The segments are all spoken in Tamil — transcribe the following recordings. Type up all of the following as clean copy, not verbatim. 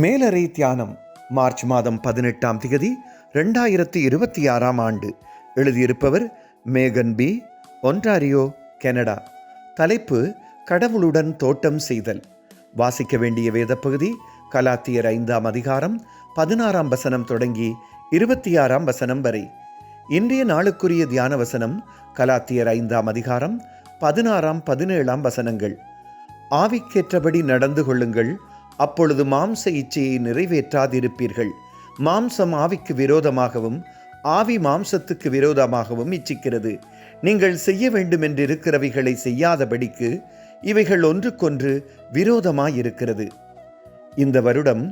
மேலறை தியானம் மார்ச் மாதம் 18ஆம் திகதி 2026ஆம் ஆண்டு. எழுதியிருப்பவர் மேகன் பி, ஒன்டாரியோ, கனடா. தலைப்பு: கடவுளுடன் தோட்டம் செய்தல். வாசிக்க வேண்டிய வேதப்பகுதி கலாத்தியர் 5ஆம் அதிகாரம் 16ஆம் வசனம் தொடங்கி 26ஆம் வசனம் வரை. இன்றைய நாளுக்குரிய தியான வசனம் கலாத்தியர் 5ஆம் அதிகாரம் 16ஆம் 17ஆம் வசனங்கள். ஆவிக்கேற்றபடி நடந்து கொள்ளுங்கள், அப்பொழுது மாம்ச இச்சையை நிறைவேற்றாதிருப்பீர்கள். மாம்சம் ஆவிக்கு விரோதமாகவும் ஆவி மாம்சத்துக்கு விரோதமாகவும் இச்சிக்கிறது. நீங்கள் செய்ய வேண்டுமென்றிருக்கிறவைகளை செய்யாதபடிக்கு இவைகள் ஒன்றுக்கொன்று விரோதமாயிருக்கிறது. இந்த வருடம்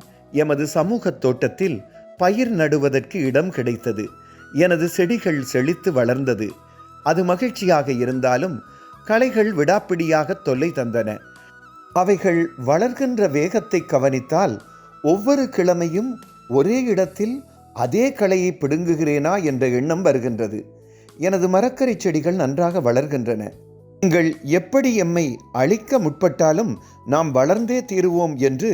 எமது சமூக தோட்டத்தில் பயிர் நடுவதற்கு இடம் கிடைத்தது. எனது செடிகள் செழித்து வளர்ந்தது. அது மகிழ்ச்சியாக இருந்தாலும் களைகள் விடாப்பிடியாக தொல்லை தந்தன. அவைகள் வளர்கின்ற வேகத்தை கவனித்தால் ஒவ்வொரு கிழமையும் ஒரே இடத்தில் அதே களையை பிடுங்குகிறேனா என்ற எண்ணம் வருகின்றது. எனது மரக்கறி செடிகள் நன்றாக வளர்கின்றன. நீங்கள் எப்படி எம்மை அழிக்க முற்பட்டாலும் நாம் வளர்ந்தே தீருவோம் என்று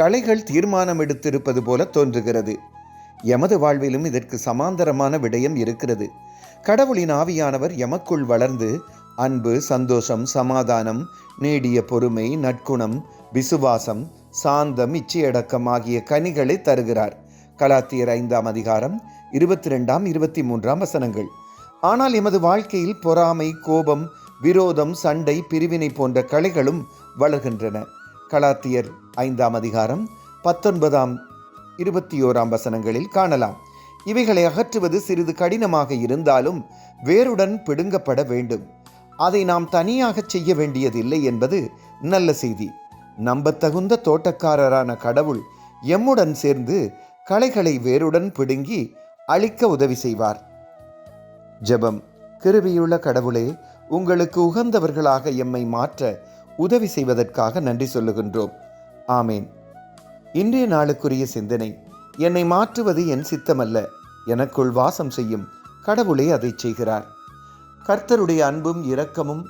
களைகள் தீர்மானம் எடுத்திருப்பது போல தோன்றுகிறது. எமது வாழ்விலும் இதற்கு சமாந்தரமான விடயம் இருக்கிறது. கடவுளின் ஆவியானவர் எமக்குள் வளர்ந்து அன்பு, சந்தோஷம், சமாதானம், நீடிய பொறுமை, நற்குணம், விசுவாசம், சாந்தம், இச்சையடக்கம் ஆகிய கனிகளை தருகிறார். கலாத்தியர் 5ஆம் அதிகாரம் 22ஆம் 23ஆம் வசனங்கள். ஆனால் எமது வாழ்க்கையில் பொறாமை, கோபம், விரோதம், சண்டை, பிரிவினை போன்ற களைகளும் வளர்கின்றன. கலாத்தியர் 5ஆம் அதிகாரம் 19ஆம் 21ஆம் வசனங்களில் காணலாம். இவைகளை அகற்றுவது சிறிது கடினமாக இருந்தாலும் வேருடன் பிடுங்கப்பட வேண்டும். அதை நாம் தனியாக செய்ய வேண்டியதில்லை என்பது நல்ல செய்தி. நம்பத்தகுந்த தோட்டக்காரரான கடவுள் எம்முடன் சேர்ந்து களைகளை வேருடன் பிடுங்கி அழிக்க உதவி செய்வார். ஜெபம். கிருபையுள்ள கடவுளே, உங்களுக்கு உகந்தவர்களாக எம்மை மாற்ற உதவி செய்வதற்காக நன்றி சொல்லுகின்றோம். ஆமேன். இன்றைய நாளுக்குரிய சிந்தனை: என்னை மாற்றுவது என் சித்தமல்ல, எனக்குள் வாசம் செய்யும் கடவுளே அதை செய்கிறார். கர்த்தருடைய அன்பும் இரக்கமும்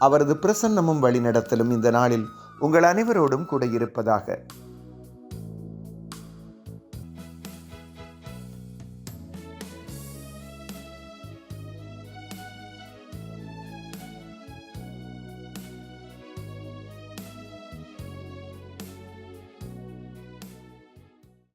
அவரது பிரசன்னமும் வழிநடத்தலும் இந்த நாளில் உங்கள் அனைவரோடும் கூட இருப்பதாக.